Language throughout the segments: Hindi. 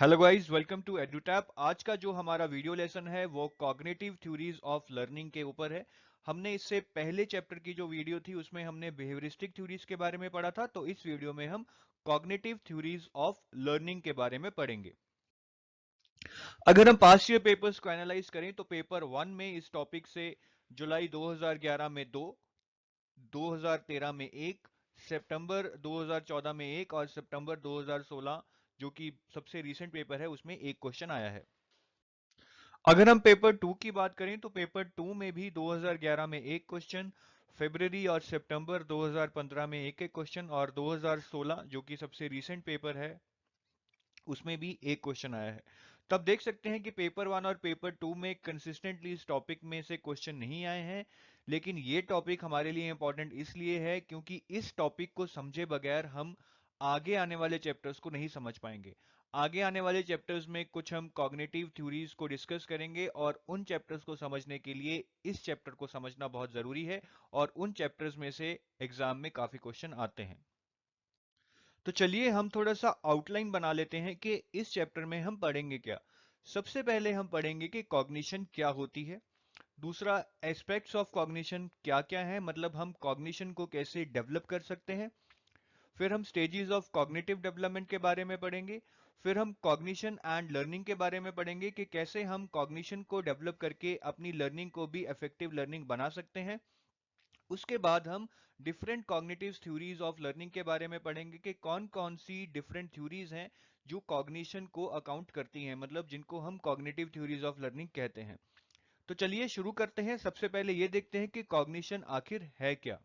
Hello guys, welcome to Edutap. आज का जो हमारा वीडियो लेसन है वो कॉग्निटिव थ्योरीज ऑफ लर्निंग के ऊपर है। हमने इससे पहले चैप्टर की जो वीडियो थी उसमें हमने बिहेवियरिस्टिक थ्योरीज के बारे में पढ़ा था, तो इस वीडियो में हम कॉग्निटिव थ्योरीज ऑफ लर्निंग के बारे में पढ़ेंगे। अगर हम पास्ट ईयर पेपर्स को एनालाइज करें तो पेपर 1 में इस टॉपिक से जुलाई 2011 में 2, 2013 में 1, सितंबर 2014 में 1 और सितंबर 2016 जो कि सबसे रीसेंट पेपर है उसमें एक क्वेश्चन आया है। अगर हम पेपर 2 की बात करें तो पेपर 2 में भी 2011 में एक क्वेश्चन, फरवरी और सितंबर 2015 में एक एक क्वेश्चन और 2016 जो कि सबसे रीसेंट पेपर है उसमें भी एक क्वेश्चन आया है। तो आप देख सकते हैं कि पेपर 1 और पेपर 2 में कंसिस्टेंटली इस टॉपिक में से क्वेश्चन नहीं आए हैं, लेकिन ये टॉपिक हमारे लिए इंपॉर्टेंट इसलिए है क्योंकि इस टॉपिक को समझे बगैर हम आगे आने वाले चैप्टर्स को नहीं समझ पाएंगे। आगे आने वाले चैप्टर्स में कुछ हम कॉग्निटिव थ्योरीज को डिस्कस करेंगे और उन चैप्टर्स को समझने के लिए इस चैप्टर को समझना बहुत जरूरी है और उन चैप्टर्स में से एग्जाम में काफी क्वेश्चन आते हैं। तो चलिए हम थोड़ा सा आउटलाइन बना लेते हैं कि इस चैप्टर में हम पढ़ेंगे क्या। सबसे पहले हम पढ़ेंगे कि कॉग्निशन क्या होती है। दूसरा, एस्पेक्ट्स ऑफ कॉग्निशन क्या क्या है, मतलब हम कॉग्निशन को कैसे डेवलप कर सकते हैं। फिर हम स्टेजेस ऑफ कॉग्निटिव डेवलपमेंट के बारे में पढ़ेंगे। फिर हम कॉग्निशन एंड लर्निंग के बारे में पढ़ेंगे कि कैसे हम कॉग्निशन को डेवलप करके अपनी लर्निंग को भी इफेक्टिव लर्निंग बना सकते हैं। उसके बाद हम different cognitive theories of learning के बारे में पढ़ेंगे कि कौन कौन सी डिफरेंट थ्योरीज हैं जो कॉग्निशन को अकाउंट करती हैं, मतलब जिनको हम कॉग्निटिव थ्योरीज ऑफ लर्निंग कहते हैं। तो चलिए शुरू करते हैं। सबसे पहले ये देखते हैं कि कॉग्निशन आखिर है क्या।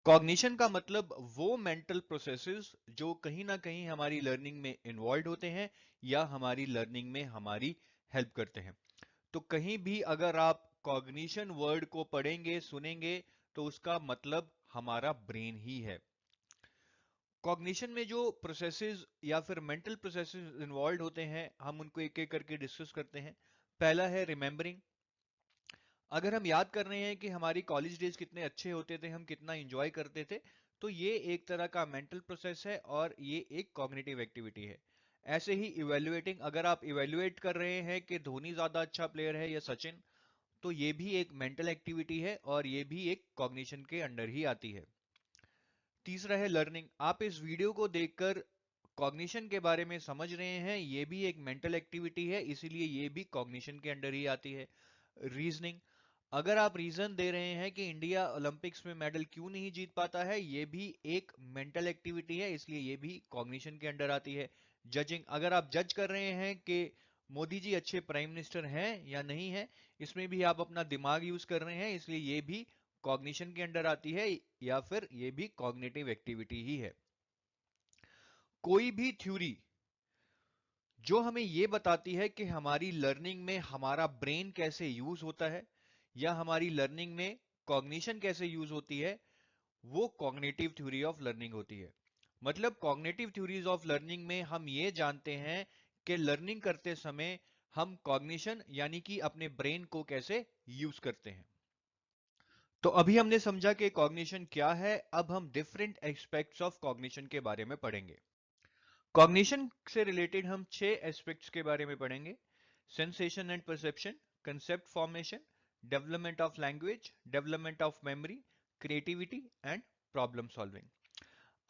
कॉग्निशन का मतलब वो मेंटल प्रोसेसेस जो कहीं ना कहीं हमारी लर्निंग में इन्वॉल्व होते हैं या हमारी लर्निंग में हमारी हेल्प करते हैं। तो कहीं भी अगर आप कॉग्निशन वर्ड को पढ़ेंगे सुनेंगे तो उसका मतलब हमारा ब्रेन ही है। कॉग्निशन में जो प्रोसेसेस या फिर मेंटल प्रोसेसेस इन्वॉल्व होते हैं हम उनको एक एक करके डिस्कस करते हैं। पहला है रिमेंबरिंग। अगर हम याद कर रहे हैं कि हमारी कॉलेज डेज कितने अच्छे होते थे, हम कितना एंजॉय करते थे, तो ये एक तरह का मेंटल प्रोसेस है और ये एक कॉग्निटिव एक्टिविटी है। ऐसे ही इवेल्युएटिंग, अगर आप इवेल्युएट कर रहे हैं कि धोनी ज्यादा अच्छा प्लेयर है या सचिन, तो ये भी एक मेंटल एक्टिविटी है और ये भी एक कॉग्निशन के अंडर ही आती है। तीसरा है लर्निंग। आप इस वीडियो को देखकर कॉग्निशन के बारे में समझ रहे हैं, ये भी एक मेंटल एक्टिविटी है, इसीलिए ये भी कॉग्निशन के अंडर ही आती है। रीजनिंग, अगर आप रीजन दे रहे हैं कि इंडिया ओलंपिक्स में मेडल क्यों नहीं जीत पाता है, ये भी एक मेंटल एक्टिविटी है, इसलिए ये भी कॉग्निशन के अंडर आती है। जजिंग, अगर आप जज कर रहे हैं कि मोदी जी अच्छे प्राइम मिनिस्टर हैं या नहीं है, इसमें भी आप अपना दिमाग यूज कर रहे हैं, इसलिए ये भी कॉग्निशन के अंडर आती है या फिर ये भी कॉग्निटिव एक्टिविटी ही है। कोई भी थ्योरी जो हमें ये बताती है कि हमारी लर्निंग में हमारा ब्रेन कैसे यूज होता है या हमारी लर्निंग में कॉग्निशन कैसे यूज होती है, वो कॉग्निटिव थ्योरी ऑफ लर्निंग होती है। मतलब कॉग्निटिव थ्योरीज ऑफ लर्निंग में हम ये जानते हैं कि लर्निंग करते समय हम कॉग्निशन यानी कि अपने ब्रेन को कैसे यूज करते हैं। तो अभी हमने समझा कि कॉग्निशन क्या है, अब हम डिफरेंट एस्पेक्ट्स ऑफ कॉग्निशन के बारे में पढ़ेंगे। कॉग्निशन से रिलेटेड हम 6 एस्पेक्ट्स के बारे में पढ़ेंगे। Sensation and perception, concept formation, development of language, development of memory, creativity and problem solving.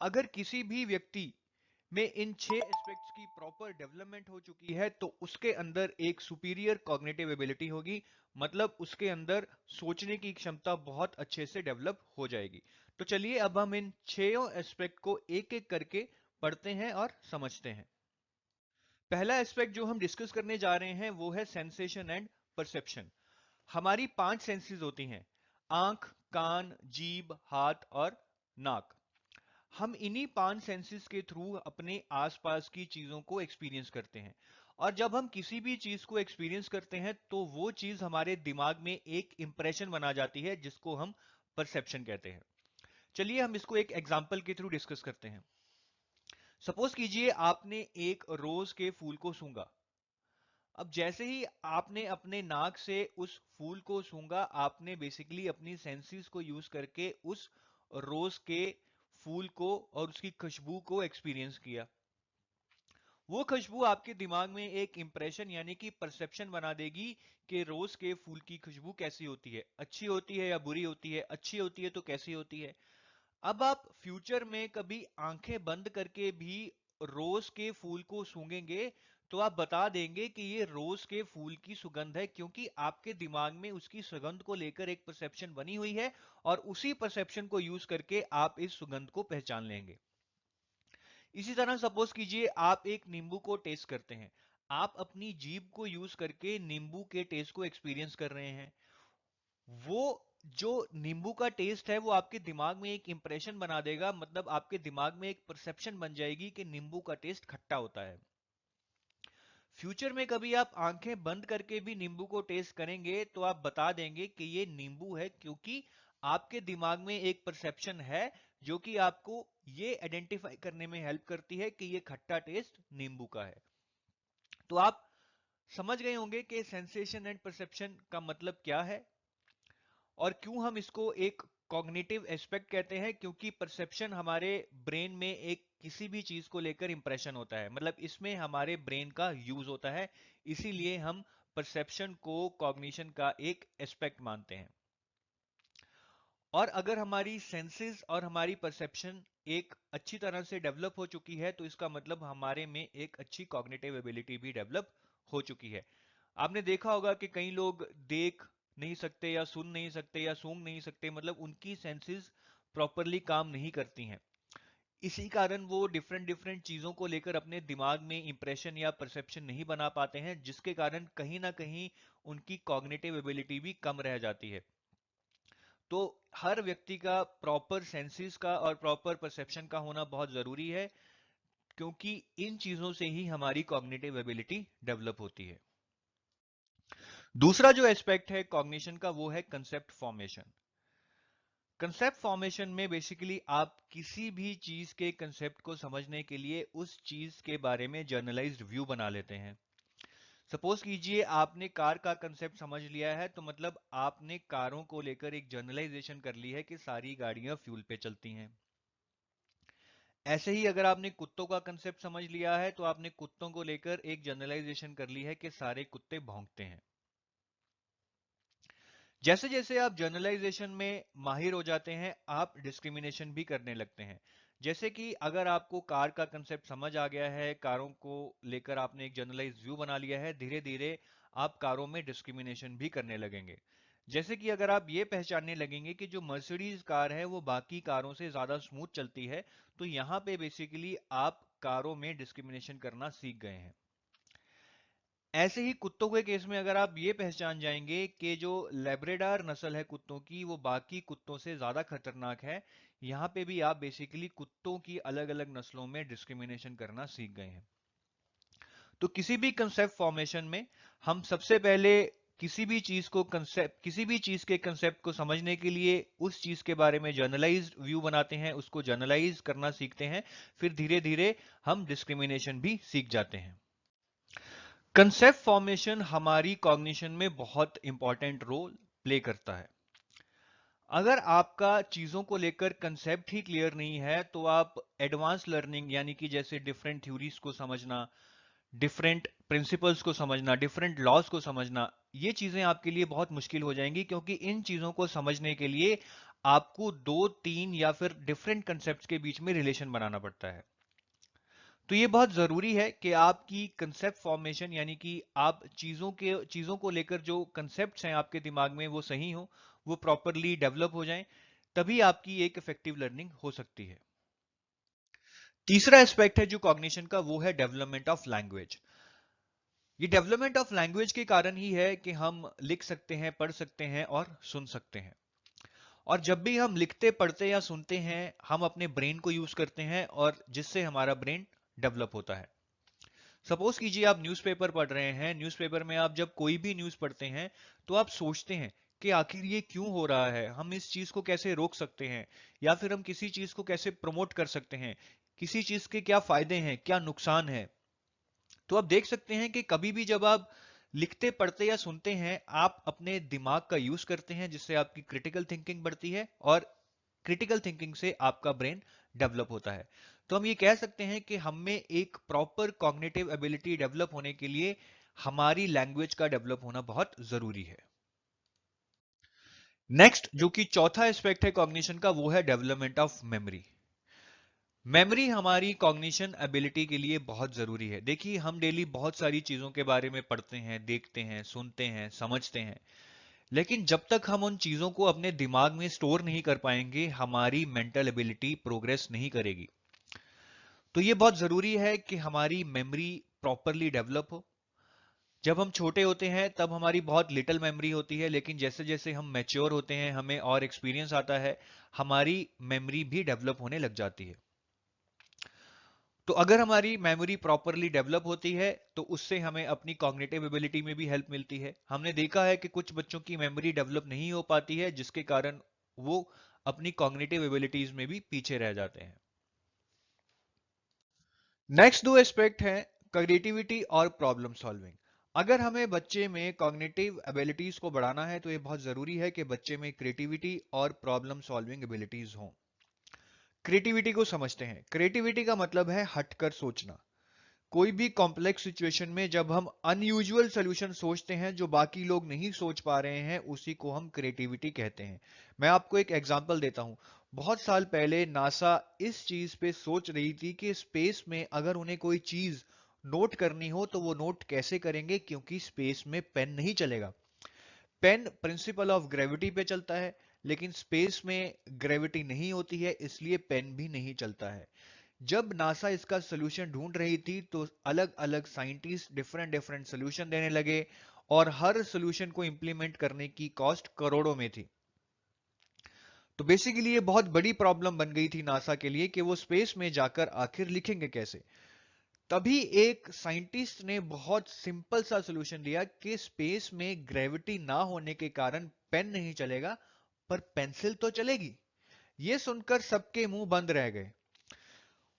अगर किसी भी व्यक्ति में इन 6 एस्पेक्ट्स की प्रॉपर डेवलपमेंट हो चुकी है तो उसके अंदर एक सुपीरियर कॉग्निटिव एबिलिटी होगी, मतलब उसके अंदर सोचने की क्षमता बहुत अच्छे से डेवलप हो जाएगी। तो चलिए अब हम इन 6 एस्पेक्ट को एक एक करके पढ़ते हैं और समझते हैं। पहला एस्पेक्ट जो हम डिस्कस करने जा रहे हैं वो है सेंसेशन एंड परसेप्शन। हमारी 5 सेंसेस होती हैं: आंख, कान, जीभ, हाथ और नाक। हम इन्हीं 5 सेंसेस के थ्रू अपने आसपास की चीजों को एक्सपीरियंस करते हैं और जब हम किसी भी चीज को एक्सपीरियंस करते हैं तो वो चीज हमारे दिमाग में एक इंप्रेशन बना जाती है जिसको हम परसेप्शन कहते हैं। चलिए हम इसको एक एग्जांपल के थ्रू डिस्कस करते हैं। सपोज कीजिए आपने एक रोज के फूल को सूंघा। अब जैसे ही आपने अपने नाक से उस फूल को सूंघा, आपने बेसिकली अपनी सेंसेस को यूज करके उस रोज के फूल को और उसकी खुशबू को एक्सपीरियंस किया। वो खुशबू आपके दिमाग में एक इंप्रेशन यानी कि परसेप्शन बना देगी कि रोज के फूल की खुशबू कैसी होती है, अच्छी होती है या बुरी होती है, अच्छी होती है तो कैसी होती है। अब आप फ्यूचर में कभी आंखें बंद करके भी रोज के फूल को सूंघेंगे तो आप बता देंगे कि ये रोज के फूल की सुगंध है, क्योंकि आपके दिमाग में उसकी सुगंध को लेकर एक परसेप्शन बनी हुई है और उसी परसेप्शन को यूज करके आप इस सुगंध को पहचान लेंगे। इसी तरह सपोज कीजिए आप एक नींबू को टेस्ट करते हैं, आप अपनी जीभ को यूज करके नींबू के टेस्ट को एक्सपीरियंस कर रहे हैं। वो जो नींबू का टेस्ट है वो आपके दिमाग में एक इंप्रेशन बना देगा, मतलब आपके दिमाग में एक परसेप्शन बन जाएगी कि नींबू का टेस्ट खट्टा होता है। फ्यूचर में कभी आप आंखें बंद करके भी नींबू को टेस्ट करेंगे तो आप बता देंगे कि ये नींबू है, क्योंकि आपके दिमाग में एक परसेप्शन है जो कि आपको ये आइडेंटिफाई करने में हेल्प करती है कि ये खट्टा टेस्ट नींबू का है। तो आप समझ गए होंगे कि सेंसेशन एंड परसेप्शन का मतलब क्या है और क्यों हम इसको एक कॉग्निटिव एस्पेक्ट कहते हैं, क्योंकि परसेप्शन हमारे ब्रेन में एक किसी भी चीज को लेकर इंप्रेशन होता है, मतलब इसमें हमारे ब्रेन का यूज होता है, इसीलिए हम परसेप्शन को कॉग्निशन का एक एस्पेक्ट मानते हैं। और अगर हमारी सेंसेस और हमारी परसेप्शन एक अच्छी तरह से डेवलप हो चुकी है तो इसका मतलब हमारे में एक अच्छी कॉग्निटिव एबिलिटी भी डेवलप हो चुकी है। आपने देखा होगा कि कई लोग देख नहीं सकते या सुन नहीं सकते या सूंघ नहीं सकते, मतलब उनकी सेंसेस प्रॉपरली काम नहीं करती हैं। इसी कारण वो डिफरेंट डिफरेंट चीजों को लेकर अपने दिमाग में इंप्रेशन या परसेप्शन नहीं बना पाते हैं, जिसके कारण कहीं ना कहीं उनकी कॉग्निटिव एबिलिटी भी कम रह जाती है। तो हर व्यक्ति का प्रॉपर सेंसेस का और प्रॉपर परसेप्शन का होना बहुत जरूरी है, क्योंकि इन चीजों से ही हमारी कॉग्निटिव एबिलिटी डेवलप होती है। दूसरा जो एस्पेक्ट है कॉग्निशन का वो है कंसेप्ट फॉर्मेशन। कंसेप्ट फॉर्मेशन में बेसिकली आप किसी भी चीज के कंसेप्ट को समझने के लिए उस चीज के बारे में जर्नलाइज्ड व्यू बना लेते हैं। सपोज कीजिए आपने कार का कंसेप्ट समझ लिया है, तो मतलब आपने कारों को लेकर एक जर्नलाइजेशन कर ली है कि सारी गाड़ियां फ्यूल पे चलती हैं। ऐसे ही अगर आपने कुत्तों का कंसेप्ट समझ लिया है तो आपने कुत्तों को लेकर एक जनरलाइजेशन कर ली है कि सारे कुत्ते भौंकते हैं। जैसे जैसे आप जनरलाइजेशन में माहिर हो जाते हैं आप डिस्क्रिमिनेशन भी करने लगते हैं। जैसे कि अगर आपको कार का कंसेप्ट समझ आ गया है, कारों को लेकर आपने एक जनरलाइज व्यू बना लिया है, धीरे धीरे आप कारों में डिस्क्रिमिनेशन भी करने लगेंगे। जैसे कि अगर आप ये पहचानने लगेंगे कि जो मर्सिडीज कार है वो बाकी कारों से ज्यादा स्मूथ चलती है, तो यहां पे बेसिकली आप कारों में डिस्क्रिमिनेशन करना सीख गए हैं। ऐसे ही कुत्तों के केस में अगर आप ये पहचान जाएंगे कि जो लेब्राडोर नस्ल है कुत्तों की वो बाकी कुत्तों से ज्यादा खतरनाक है, यहां पे भी आप बेसिकली कुत्तों की अलग अलग नस्लों में डिस्क्रिमिनेशन करना सीख गए हैं। तो किसी भी कंसेप्ट फॉर्मेशन में हम सबसे पहले किसी भी चीज के कंसेप्ट को समझने के लिए उस चीज के बारे में जर्नलाइज्ड व्यू बनाते हैं, उसको जर्नलाइज करना सीखते हैं, फिर धीरे धीरे हम डिस्क्रिमिनेशन भी सीख जाते हैं। कंसेप्ट फॉर्मेशन हमारी कॉग्निशन में बहुत इंपॉर्टेंट रोल प्ले करता है। अगर आपका चीजों को लेकर कंसेप्ट ही क्लियर नहीं है तो आप एडवांस लर्निंग यानी कि जैसे डिफरेंट थ्योरीज को समझना, डिफरेंट प्रिंसिपल्स को समझना, डिफरेंट लॉज को समझना, ये चीजें आपके लिए बहुत मुश्किल हो जाएंगी, क्योंकि इन चीजों को समझने के लिए आपको दो तीन या फिर डिफरेंट कंसेप्ट के बीच में रिलेशन बनाना पड़ता है। तो ये बहुत जरूरी है कि आपकी कंसेप्ट फॉर्मेशन यानी कि आप चीजों को लेकर जो कंसेप्ट्स हैं आपके दिमाग में वो सही हो, वो प्रॉपरली डेवलप हो जाएं, तभी आपकी एक इफेक्टिव लर्निंग हो सकती है। तीसरा एस्पेक्ट है जो कॉग्निशन का वो है डेवलपमेंट ऑफ लैंग्वेज। ये डेवलपमेंट ऑफ लैंग्वेज के कारण ही है कि हम लिख सकते हैं, पढ़ सकते हैं और सुन सकते हैं। और जब भी हम लिखते, पढ़ते या सुनते हैं हम अपने ब्रेन को यूज करते हैं और जिससे हमारा ब्रेन डेवलप होता है। सपोज कीजिए आप न्यूज़पेपर पढ़ रहे हैं, न्यूज़पेपर में आप जब कोई भी न्यूज़ पढ़ते हैं तो आप सोचते हैं कि आखिर ये क्यों हो रहा है, हम इस चीज को कैसे रोक सकते हैं, या फिर हम किसी चीज को कैसे प्रमोट कर सकते हैं, किसी चीज के क्या फायदे हैं, क्या नुकसान है। तो आप देख सकते हैं कि कभी भी जब आप लिखते, पढ़ते या सुनते हैं आप अपने दिमाग का यूज करते हैं, जिससे आपकी क्रिटिकल थिंकिंग बढ़ती है और क्रिटिकल थिंकिंग से आपका ब्रेन डेवलप होता है। तो हम ये कह सकते हैं कि हम में एक प्रॉपर कॉग्निटिव एबिलिटी डेवलप होने के लिए हमारी लैंग्वेज का डेवलप होना बहुत जरूरी है। नेक्स्ट जो कि चौथा एस्पेक्ट है कॉग्निशन का, वो है डेवलपमेंट ऑफ मेमोरी। मेमोरी हमारी कॉग्निशन एबिलिटी के लिए बहुत जरूरी है। देखिए, हम डेली बहुत सारी चीजों के बारे में पढ़ते हैं, देखते हैं, सुनते हैं, समझते हैं, लेकिन जब तक हम उन चीजों को अपने दिमाग में स्टोर नहीं कर पाएंगे, हमारी मेंटल एबिलिटी प्रोग्रेस नहीं करेगी। तो ये बहुत जरूरी है कि हमारी मेमोरी प्रॉपरली डेवलप हो। जब हम छोटे होते हैं तब हमारी बहुत लिटिल मेमोरी होती है, लेकिन जैसे जैसे हम मैच्योर होते हैं, हमें और एक्सपीरियंस आता है, हमारी मेमोरी भी डेवलप होने लग जाती है। तो अगर हमारी मेमोरी प्रॉपरली डेवलप होती है तो उससे हमें अपनी कॉग्निटिव एबिलिटी में भी हेल्प मिलती है। हमने देखा है कि कुछ बच्चों की मेमोरी डेवलप नहीं हो पाती है, जिसके कारण वो अपनी कॉग्निटिव एबिलिटीज में भी पीछे रह जाते हैं। नेक्स्ट दो एस्पेक्ट हैं क्रिएटिविटी और प्रॉब्लम सॉल्विंग। अगर हमें बच्चे में कॉग्निटिव एबिलिटीज को बढ़ाना है तो ये बहुत जरूरी है कि बच्चे में क्रिएटिविटी और प्रॉब्लम सॉल्विंग एबिलिटीज हों। क्रिएटिविटी को समझते हैं। क्रिएटिविटी का मतलब है हटकर सोचना। कोई भी कॉम्प्लेक्स सिचुएशन में जब हम अनयूजुअल सॉल्यूशन सोचते हैं जो बाकी लोग नहीं सोच पा रहे हैं, उसी को हम क्रिएटिविटी कहते हैं। मैं आपको एक एग्जांपल देता हूं। बहुत साल पहले नासा इस चीज पे सोच रही थी कि स्पेस में अगर उन्हें कोई चीज नोट करनी हो तो वो नोट कैसे करेंगे, क्योंकि स्पेस में पेन नहीं चलेगा। पेन प्रिंसिपल ऑफ ग्रेविटी पे चलता है, लेकिन स्पेस में ग्रेविटी नहीं होती है, इसलिए पेन भी नहीं चलता है। जब नासा इसका सोल्यूशन ढूंढ रही थी तो अलग अलग साइंटिस्ट डिफरेंट डिफरेंट सोल्यूशन देने लगे, और हर सोल्यूशन को इंप्लीमेंट करने की कॉस्ट करोड़ों में थी। तो बेसिकली ये बहुत बड़ी प्रॉब्लम बन गई थी नासा के लिए कि वो स्पेस में जाकर आखिर लिखेंगे कैसे। तभी एक साइंटिस्ट ने बहुत सिंपल सा सोल्यूशन दिया कि स्पेस में ग्रेविटी ना होने के कारण पेन नहीं चलेगा, पर पेंसिल तो चलेगी। ये सुनकर सबके मुंह बंद रह गए।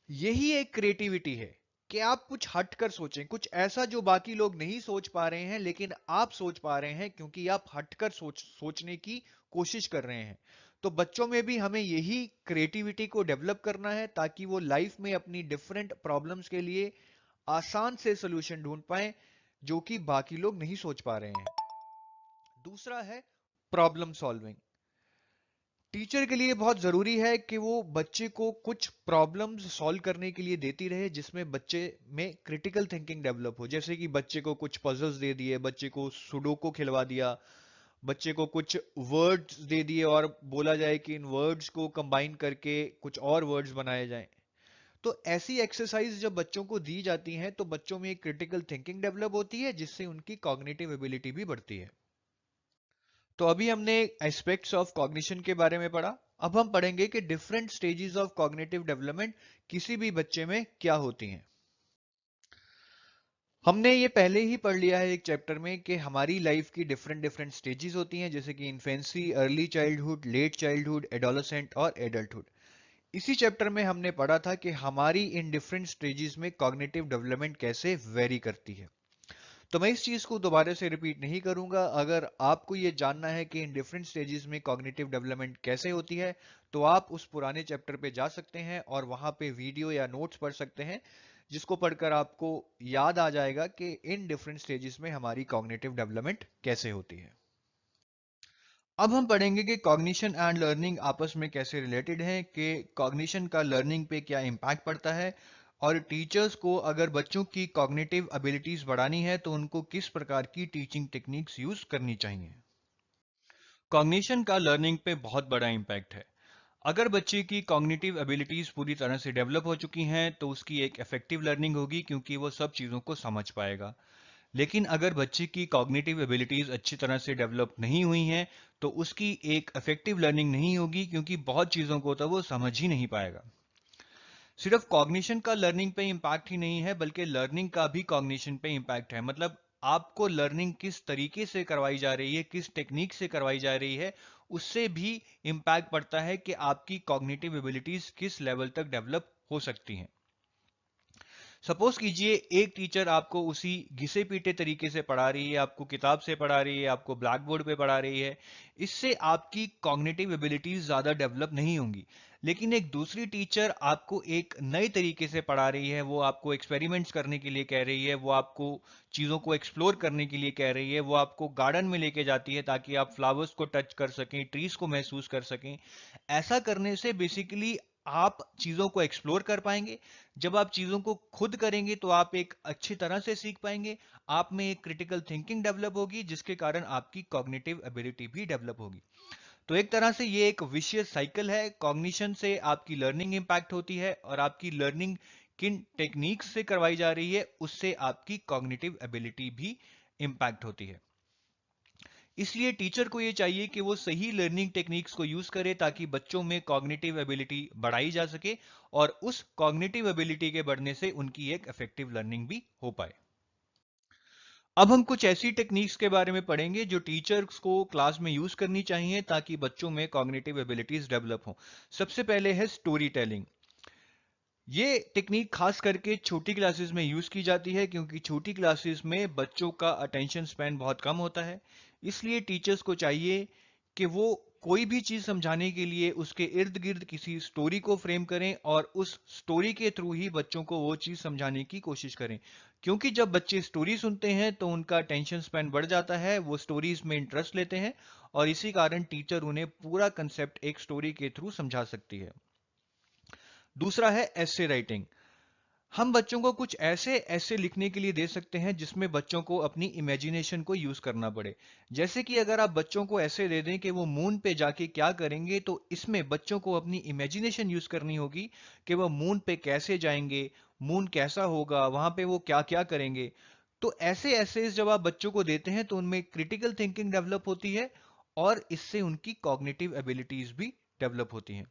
यही एक क्रिएटिविटी है कि आप कुछ हटकर सोचें, कुछ ऐसा जो बाकी लोग नहीं सोच पा रहे हैं लेकिन आप सोच पा रहे हैं, क्योंकि आप हटकर सोचने की कोशिश कर रहे हैं। तो बच्चों में भी हमें यही क्रिएटिविटी को डेवलप करना है ताकि वो लाइफ में अपनी डिफरेंट प्रॉब्लम्स के लिए आसान से सोल्यूशन ढूंढ पाए जो कि बाकी लोग नहीं सोच पा रहे हैं। दूसरा है प्रॉब्लम सॉल्विंग। टीचर के लिए बहुत जरूरी है कि वो बच्चे को कुछ प्रॉब्लम्स सॉल्व करने के लिए देती रहे जिसमें बच्चे में क्रिटिकल थिंकिंग डेवलप हो। जैसे कि बच्चे को कुछ पजल्स दे दिए, बच्चे को सुडोको खिलवा दिया, बच्चे को कुछ वर्ड्स दे दिए और बोला जाए कि इन वर्ड्स को कंबाइन करके कुछ और वर्ड्स बनाए जाएं। तो ऐसी एक्सरसाइज जब बच्चों को दी जाती हैं तो बच्चों में एक क्रिटिकल थिंकिंग डेवलप होती है, जिससे उनकी कॉग्निटिव एबिलिटी भी बढ़ती है। तो अभी हमने एस्पेक्ट्स ऑफ कॉग्निशन के बारे में पढ़ा। अब हम पढ़ेंगे कि different stages of cognitive development किसी भी बच्चे में क्या होती हैं। हमने ये पहले ही पढ़ लिया है एक चैप्टर में कि हमारी लाइफ की डिफरेंट डिफरेंट स्टेजेस होती हैं, जैसे कि infancy, early childhood, late childhood, adolescent और एडल्टहुड। इसी चैप्टर में हमने पढ़ा था कि हमारी इन डिफरेंट स्टेजेस में कॉग्निटिव डेवलपमेंट कैसे वेरी करती है। तो मैं इस चीज को दोबारा से रिपीट नहीं करूंगा। अगर आपको ये जानना है कि इन डिफरेंट स्टेजेस में कॉग्निटिव डेवलपमेंट कैसे होती है, तो आप उस पुराने चैप्टर पे जा सकते हैं और वहां पे वीडियो या नोट्स पढ़ सकते हैं, जिसको पढ़कर आपको याद आ जाएगा कि इन डिफरेंट स्टेजेस में हमारी कॉग्निटिव डेवलपमेंट कैसे होती है। अब हम पढ़ेंगे कि कॉग्निशन एंड लर्निंग आपस में कैसे रिलेटेड हैं, कि कॉग्निशन का लर्निंग पे क्या इम्पैक्ट पड़ता है, और टीचर्स को अगर बच्चों की कॉग्निटिव एबिलिटीज बढ़ानी है तो उनको किस प्रकार की टीचिंग टेक्निक्स यूज करनी चाहिए। कॉग्निशन का लर्निंग पे बहुत बड़ा इम्पैक्ट है। अगर बच्चे की कॉग्निटिव एबिलिटीज पूरी तरह से डेवलप हो चुकी हैं तो उसकी एक इफेक्टिव लर्निंग होगी, क्योंकि वो सब चीज़ों को समझ पाएगा। लेकिन अगर बच्चे की कॉग्निटिव एबिलिटीज अच्छी तरह से डेवलप नहीं हुई हैं तो उसकी एक इफेक्टिव लर्निंग नहीं होगी, क्योंकि बहुत चीज़ों को तो वो समझ ही नहीं पाएगा। सिर्फ कॉग्निशन का लर्निंग पे इम्पैक्ट ही नहीं है, बल्कि लर्निंग का भी कॉग्निशन पे इम्पैक्ट है। मतलब आपको लर्निंग किस तरीके से करवाई जा रही है, किस टेक्निक से करवाई जा रही है, उससे भी इम्पैक्ट पड़ता है कि आपकी कॉग्निटिव एबिलिटीज किस लेवल तक डेवलप हो सकती हैं। सपोज कीजिए एक टीचर आपको उसी घिसे पीटे तरीके से पढ़ा रही है, आपको किताब से पढ़ा रही है, आपको ब्लैक बोर्ड पे पढ़ा रही है। इससे आपकी कॉग्निटिव एबिलिटीज ज्यादा डेवलप नहीं होंगी। लेकिन एक दूसरी टीचर आपको एक नए तरीके से पढ़ा रही है, वो आपको एक्सपेरिमेंट्स करने के लिए कह रही है, वो आपको चीज़ों को एक्सप्लोर करने के लिए कह रही है, वो आपको गार्डन में लेके जाती है ताकि आप फ्लावर्स को टच कर सकें, ट्रीज को महसूस कर सकें। ऐसा करने से बेसिकली आप चीज़ों को एक्सप्लोर कर पाएंगे। जब आप चीज़ों को खुद करेंगे तो आप एक अच्छी तरह से सीख पाएंगे, आप में एक क्रिटिकल थिंकिंग डेवलप होगी, जिसके कारण आपकी कॉग्निटिव एबिलिटी भी डेवलप होगी। तो एक तरह से ये एक विशियस साइकिल है। कॉग्निशन से आपकी लर्निंग इंपैक्ट होती है और आपकी लर्निंग किन टेक्निक्स से करवाई जा रही है उससे आपकी कॉग्निटिव एबिलिटी भी इंपैक्ट होती है। इसलिए टीचर को ये चाहिए कि वो सही लर्निंग टेक्निक्स को यूज करे ताकि बच्चों में कॉग्निटिव एबिलिटी बढ़ाई जा सके और उस कॉग्निटिव एबिलिटी के बढ़ने से उनकी एक इफेक्टिव लर्निंग भी हो पाए। अब हम कुछ ऐसी टेक्निक्स के बारे में पढ़ेंगे जो टीचर्स को क्लास में यूज करनी चाहिए ताकि बच्चों में कॉग्निटिव एबिलिटीज डेवलप हो। सबसे पहले है स्टोरी टेलिंग। ये टेक्निक खास करके छोटी क्लासेस में यूज की जाती है क्योंकि छोटी क्लासेस में बच्चों का अटेंशन स्पैन बहुत कम होता है। इसलिए टीचर्स को चाहिए कि वो कोई भी चीज समझाने के लिए उसके इर्द गिर्द किसी स्टोरी को फ्रेम करें और उस स्टोरी के थ्रू ही बच्चों को वो चीज समझाने की कोशिश करें। क्योंकि जब बच्चे स्टोरी सुनते हैं तो उनका अटेंशन स्पैन बढ़ जाता है, वो स्टोरीज में इंटरेस्ट लेते हैं और इसी कारण टीचर उन्हें पूरा कंसेप्ट एक स्टोरी के थ्रू समझा सकती है। दूसरा है एसे राइटिंग। हम बच्चों को कुछ ऐसे ऐसे लिखने के लिए दे सकते हैं जिसमें बच्चों को अपनी इमेजिनेशन को यूज करना पड़े। जैसे कि अगर आप बच्चों को ऐसे दे दें कि वो मून पे जाके क्या करेंगे, तो इसमें बच्चों को अपनी इमेजिनेशन यूज करनी होगी कि वो मून पे कैसे जाएंगे, मून कैसा होगा, वहां पे वो क्या क्या करेंगे। तो ऐसे ऐसे जब आप बच्चों को देते हैं तो उनमें क्रिटिकल थिंकिंग डेवलप होती है और इससे उनकी कॉग्निटिव एबिलिटीज भी डेवलप होती हैं।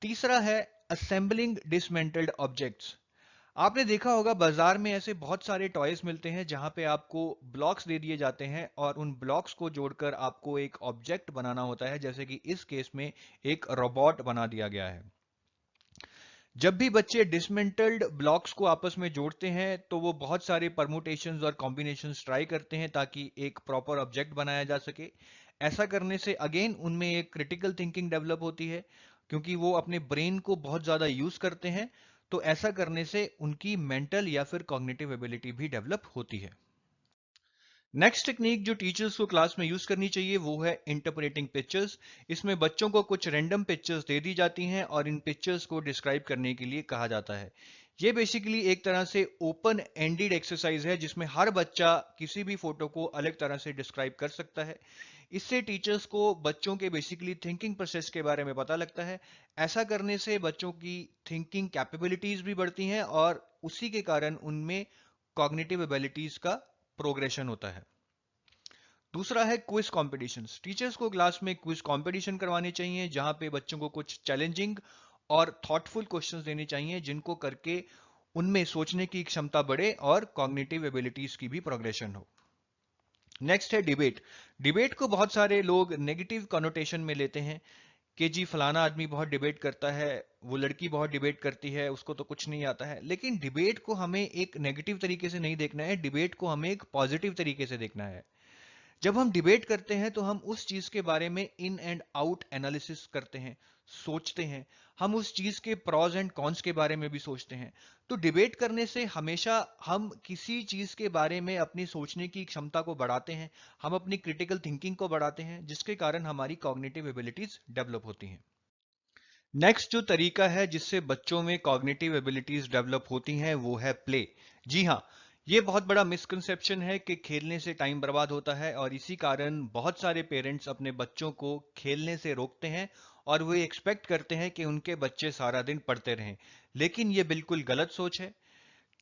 तीसरा है असेंबलिंग डिसमेंटल्ड ऑब्जेक्ट्स। आपने देखा होगा बाजार में ऐसे बहुत सारे टॉयज मिलते हैं जहां पे आपको ब्लॉक्स दे दिए जाते हैं और उन ब्लॉक्स को जोड़कर आपको एक ऑब्जेक्ट बनाना होता है, जैसे कि इस केस में एक रोबोट बना दिया गया है। जब भी बच्चे डिसमेंटल्ड ब्लॉक्स को आपस में जोड़ते हैं तो वो बहुत सारे परमुटेशंस और कॉम्बिनेशंस ट्राई करते हैं ताकि एक प्रॉपर ऑब्जेक्ट बनाया जा सके। ऐसा करने से अगेन उनमें एक क्रिटिकल थिंकिंग डेवलप होती है क्योंकि वो अपने ब्रेन को बहुत ज्यादा यूज करते हैं। तो ऐसा करने से उनकी मेंटल या फिर कॉग्निटिव एबिलिटी भी डेवलप होती है। नेक्स्ट टेक्निक जो टीचर्स को क्लास में यूज करनी चाहिए वो है इंटरप्रेटिंग पिक्चर्स। इसमें बच्चों को कुछ रैंडम पिक्चर्स दे दी जाती हैं और इन पिक्चर्स को डिस्क्राइब करने के लिए कहा जाता है। ये बेसिकली एक तरह से ओपन एंडेड एक्सरसाइज है जिसमें हर बच्चा किसी भी फोटो को अलग तरह से डिस्क्राइब कर सकता है। इससे टीचर्स को बच्चों के बेसिकली थिंकिंग प्रोसेस के बारे में पता लगता है। ऐसा करने से बच्चों की थिंकिंग कैपेबिलिटीज भी बढ़ती हैं और उसी के कारण उनमें कॉग्निटिव एबिलिटीज का प्रोग्रेशन होता है। दूसरा है क्विज कॉम्पिटिशन्स। टीचर्स को क्लास में क्विज कॉम्पिटिशन करवाने चाहिए जहां पे बच्चों को कुछ चैलेंजिंग और थॉटफुल क्वेश्चंस देने चाहिए जिनको करके उनमें सोचने की क्षमता बढ़े और कॉग्निटिव एबिलिटीज की भी प्रोग्रेशन हो। नेक्स्ट है डिबेट। डिबेट को बहुत सारे लोग नेगेटिव कॉनोटेशन में लेते हैं कि जी फलाना आदमी बहुत डिबेट करता है, वो लड़की बहुत डिबेट करती है, उसको तो कुछ नहीं आता है। लेकिन डिबेट को हमें एक नेगेटिव तरीके से नहीं देखना है, डिबेट को हमें एक पॉजिटिव तरीके से देखना है। जब हम डिबेट करते हैं तो हम उस चीज के बारे में इन एंड आउट एनालिसिस करते हैं, सोचते हैं। हम उस चीज के प्रॉज एंड कॉन्स के बारे में भी सोचते हैं। तो डिबेट करने से हमेशा हम किसी चीज के बारे में अपनी सोचने की क्षमता को बढ़ाते हैं, हम अपनी क्रिटिकल थिंकिंग को बढ़ाते हैं, जिसके कारण हमारी कॉग्निटिव एबिलिटीज डेवलप होती हैं। नेक्स्ट जो तरीका है जिससे बच्चों में कॉग्निटिव एबिलिटीज डेवलप होती हैं वो है प्ले। जी हाँ, ये बहुत बड़ा मिसकंसेप्शन है कि खेलने से टाइम बर्बाद होता है और इसी कारण बहुत सारे पेरेंट्स अपने बच्चों को खेलने से रोकते हैं और वो एक्सपेक्ट करते हैं कि उनके बच्चे सारा दिन पढ़ते रहें। लेकिन ये बिल्कुल गलत सोच है।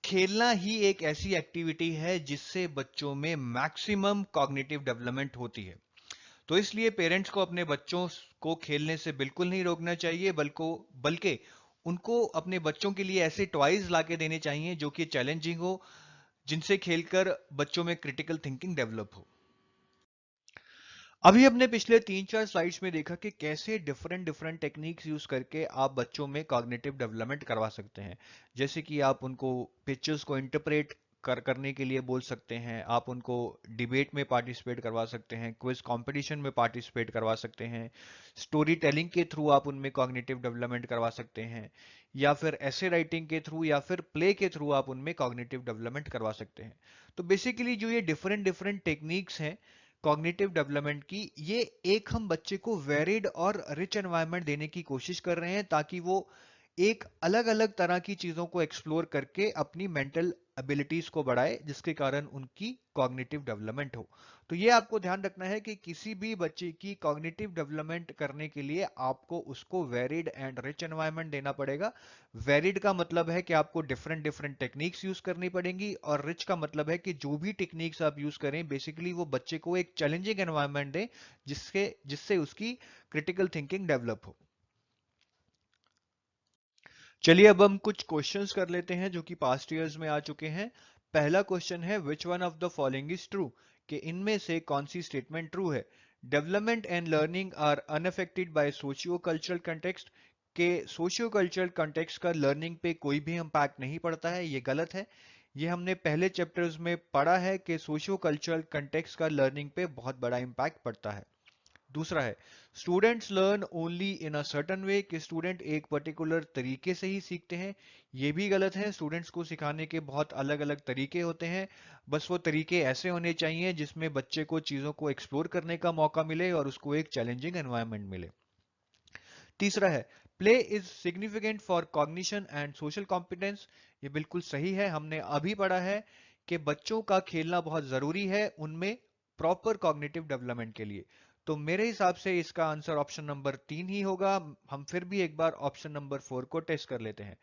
खेलना ही एक ऐसी एक्टिविटी है जिससे बच्चों में मैक्सिमम कॉग्निटिव डेवलपमेंट होती है। तो इसलिए पेरेंट्स को अपने बच्चों को खेलने से बिल्कुल नहीं रोकना चाहिए, बल्कि उनको अपने बच्चों के लिए ऐसे टॉयज लाके देने चाहिए जो कि चैलेंजिंग हो, जिनसे खेलकर बच्चों में क्रिटिकल थिंकिंग डेवलप हो। अभी हमने पिछले 3-4 स्लाइड्स में देखा कि कैसे डिफरेंट डिफरेंट टेक्निक्स यूज करके आप बच्चों में कॉग्निटिव डेवलपमेंट करवा सकते हैं। जैसे कि आप उनको पिक्चर्स को इंटरप्रेट करने के लिए बोल सकते हैं, आप उनको डिबेट में पार्टिसिपेट करवा सकते हैं, क्विज कंपटीशन में पार्टिसिपेट करवा सकते हैं, स्टोरी टेलिंग के थ्रू आप उनमें कॉग्निटिव डेवलपमेंट करवा सकते हैं, या फिर ऐसे राइटिंग के थ्रू या फिर प्ले के थ्रू आप उनमें कॉग्निटिव डेवलपमेंट करवा सकते हैं। तो बेसिकली जो ये डिफरेंट डिफरेंट टेक्निक्स हैं कॉग्निटिव डेवलपमेंट की, ये एक हम बच्चे को वेरिड और रिच एनवायरनमेंट देने की कोशिश कर रहे हैं ताकि वो एक अलग अलग तरह की चीजों को एक्सप्लोर करके अपनी मेंटल एबिलिटीज को बढ़ाए, जिसके कारण उनकी कॉग्निटिव डेवलपमेंट हो। तो ये आपको ध्यान रखना है कि किसी भी बच्चे की कॉग्निटिव डेवलपमेंट करने के लिए आपको उसको वेरिड एंड रिच एनवायरनमेंट देना पड़ेगा। वेरिड का मतलब है कि आपको डिफरेंट डिफरेंट टेक्निक्स यूज करनी पड़ेंगी, और रिच का मतलब है कि जो भी टेक्निक्स आप यूज करें बेसिकली वो बच्चे को एक चैलेंजिंग एनवायरनमेंट दे, जिसके जिससे उसकी क्रिटिकल थिंकिंग डेवलप हो। चलिए अब हम कुछ क्वेश्चंस कर लेते हैं जो कि पास्ट ईयर्स में आ चुके हैं। पहला क्वेश्चन है which one of the following is true, कि इनमें से कौन सी स्टेटमेंट ट्रू है। Development and learning are unaffected by socio cultural context, के सोशियो कल्चरल कंटेक्स्ट का लर्निंग पे कोई भी इम्पैक्ट नहीं पड़ता है, ये गलत है। ये हमने पहले चैप्टर्स में पढ़ा है कि सोशियो कल्चरल कंटेक्स्ट का लर्निंग पे बहुत बड़ा इम्पैक्ट पड़ता है। दूसरा है students learn only in a certain way, कि स्टूडेंट एक पर्टिकुलर तरीके से ही सीखते हैं, ये भी गलत है। स्टूडेंट्स को सिखाने के बहुत अलग अलग तरीके होते हैं, बस वो तरीके ऐसे होने चाहिए जिसमें बच्चे को चीज़ों को एक्सप्लोर करने का मौका मिले और उसको एक चैलेंजिंग एनवायरनमेंट मिले। तीसरा है play is significant for cognition and social competence, ये बिल्कुल सही है। हमने अभी पढ़ा है कि बच्चों का खेलना बहुत जरूरी है उनमें प्रॉपर कॉग्निटिव डेवलपमेंट के लिए। तो मेरे हिसाब से इसका आंसर ऑप्शन नंबर 3 ही होगा। हम फिर भी एक बार ऑप्शन नंबर 4 को टेस्ट कर लेते हैं।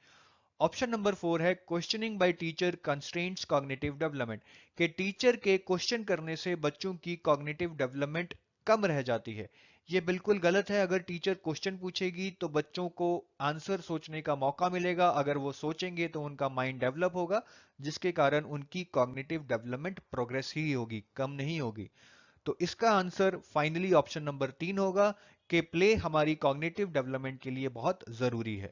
ऑप्शन नंबर 4 है questioning by teacher constraints cognitive development, के टीचर के क्वेश्चन करने से बच्चों की कॉग्निटिव डेवलपमेंट कम रह जाती है। ये बिल्कुल गलत है। अगर टीचर क्वेश्चन पूछेगी तो बच्चों को आंसर सोचने का मौका मिलेगा, अगर वो सोचेंगे तो उनका माइंड डेवलप होगा, जिसके कारण उनकी कॉग्निटिव डेवलपमेंट प्रोग्रेस ही होगी, कम नहीं होगी। तो इसका आंसर फाइनली ऑप्शन नंबर 3 होगा कि प्ले हमारी कॉग्निटिव डेवलपमेंट के लिए बहुत जरूरी है।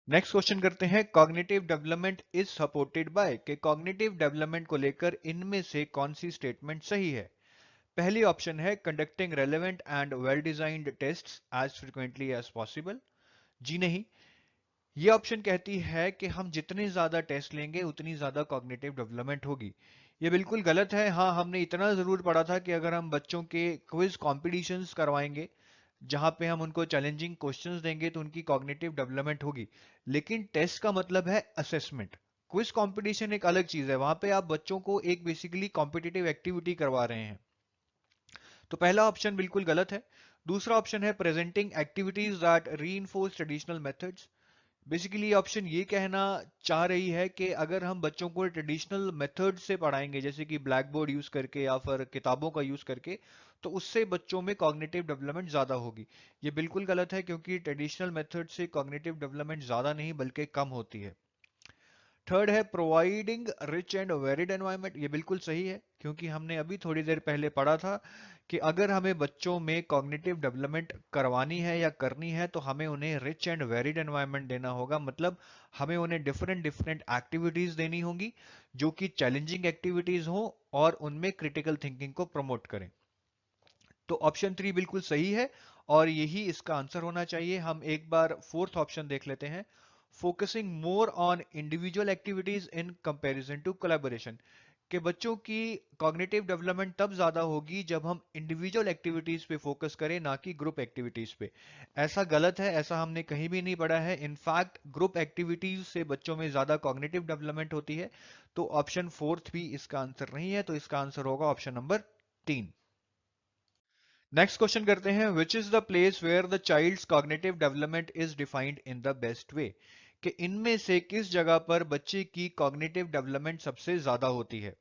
नेक्स्ट क्वेश्चन करते हैं cognitive development is supported by, के कॉग्निटिव डेवलपमेंट को लेकर इनमें से कौन सी स्टेटमेंट सही है। पहली ऑप्शन है conducting relevant and well designed tests as frequently as possible. जी नहीं, ये ऑप्शन कहती है कि हम जितने ज्यादा टेस्ट लेंगे उतनी ज्यादा कॉग्निटिव डेवलपमेंट होगी। ये बिल्कुल गलत है। हाँ, हमने इतना जरूर पढ़ा था कि अगर हम बच्चों के क्विज कॉम्पिटिशन्स करवाएंगे जहां पे हम उनको चैलेंजिंग क्वेश्चंस देंगे तो उनकी कॉग्निटिव डेवलपमेंट होगी। लेकिन टेस्ट का मतलब है असेसमेंट। क्विज कंपटीशन एक अलग चीज है, वहां पे आप बच्चों को एक बेसिकली कॉम्पिटिटिव एक्टिविटी करवा रहे हैं। तो पहला ऑप्शन बिल्कुल गलत है। दूसरा ऑप्शन है presenting activities that reinforce traditional methods. Basically option ये कहना चाह रही है कि अगर हम बच्चों को ट्रेडिशनल मेथड से पढ़ाएंगे जैसे कि ब्लैक बोर्ड यूज करके या फिर किताबों का यूज करके, तो उससे बच्चों में कॉग्निटिव डेवलपमेंट ज्यादा होगी। ये बिल्कुल गलत है, क्योंकि ट्रेडिशनल मेथड से कॉग्निटिव डेवलपमेंट ज्यादा नहीं बल्कि कम होती है। थर्ड है providing rich and varied environment, ये बिल्कुल सही है, क्योंकि हमने अभी थोड़ी देर पहले पढ़ा था कि अगर हमें बच्चों में कॉग्निटिव डेवलपमेंट करवानी है या करनी है तो हमें उन्हें रिच एंड वेरिड एनवायरनमेंट देना होगा। मतलब हमें उन्हें डिफरेंट डिफरेंट एक्टिविटीज देनी होंगी जो कि चैलेंजिंग एक्टिविटीज हो और उनमें क्रिटिकल थिंकिंग को प्रमोट करें। तो ऑप्शन 3 बिल्कुल सही है और यही इसका आंसर होना चाहिए। हम एक बार फोर्थ ऑप्शन देख लेते हैं, focusing more on individual activities in comparison to collaboration, के बच्चों की कॉग्निटिव डेवलपमेंट तब ज्यादा होगी जब हम इंडिविजुअल एक्टिविटीज पे फोकस करें, ना कि ग्रुप एक्टिविटीज पे। ऐसा गलत है, ऐसा हमने कहीं भी नहीं पढ़ा है। इनफैक्ट ग्रुप एक्टिविटीज से बच्चों में ज्यादा कॉग्निटिव डेवलपमेंट होती है। तो ऑप्शन फोर्थ भी इसका आंसर नहीं है, तो इसका आंसर होगा ऑप्शन नंबर 3। नेक्स्ट क्वेश्चन करते हैं which is the place where the child's cognitive development is defined in the best way, कि इनमें से किस जगह पर बच्चे की कॉग्निटिव डेवलपमेंट सबसे ज्यादा होती है।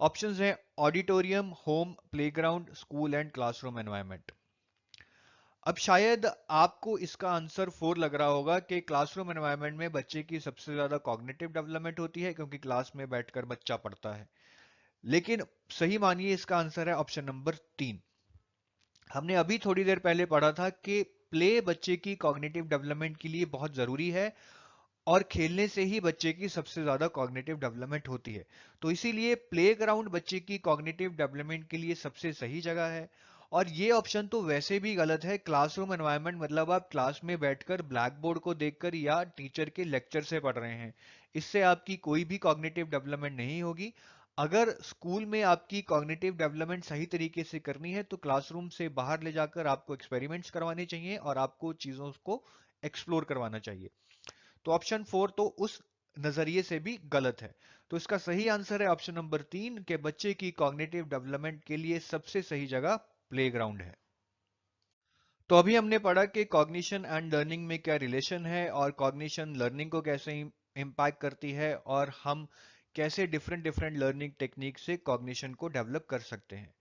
ऑप्शंस हैं auditorium, home, playground, school and classroom environment. अब शायद आपको इसका आंसर 4 लग रहा होगा कि क्लासरूम एनवायरनमेंट में बच्चे की सबसे ज्यादा कॉग्निटिव डेवलपमेंट होती है क्योंकि क्लास में बैठकर बच्चा पढ़ता है। लेकिन सही मानिए इसका आंसर है ऑप्शन नंबर 3। हमने अभी थोड़ी देर पहले पढ़ा था कि प्ले बच्चे की कॉग्निटिव डेवलपमेंट के लिए बहुत जरूरी है और खेलने से ही बच्चे की सबसे ज्यादा कॉग्निटिव डेवलपमेंट होती है। तो इसीलिए प्लेग्राउंड बच्चे की कॉग्निटिव डेवलपमेंट के लिए सबसे सही जगह है। और ये ऑप्शन तो वैसे भी गलत है। क्लासरूम एनवायरनमेंट मतलब आप क्लास में बैठकर ब्लैक बोर्ड को देखकर या टीचर के लेक्चर से पढ़ रहे हैं, इससे आपकी कोई भी कॉग्निटिव डेवलपमेंट नहीं होगी। अगर स्कूल में आपकी कॉग्निटिव डेवलपमेंट सही तरीके से करनी है तो क्लासरूम से बाहर ले जाकर आपको एक्सपेरिमेंट्स करवाने चाहिए और आपको चीजों को एक्सप्लोर करवाना चाहिए। तो ऑप्शन 4 तो उस नजरिए से भी गलत है। तो इसका सही आंसर है ऑप्शन नंबर 3 के बच्चे की कॉग्निटिव डेवलपमेंट के लिए सबसे सही जगह प्लेग्राउंड है। तो अभी हमने पढ़ा कि कॉग्निशन एंड लर्निंग में क्या रिलेशन है और कॉग्निशन लर्निंग को कैसे इम्पैक्ट करती है और हम कैसे डिफरेंट डिफरेंट लर्निंग टेक्निक से कॉग्निशन को डेवलप कर सकते हैं।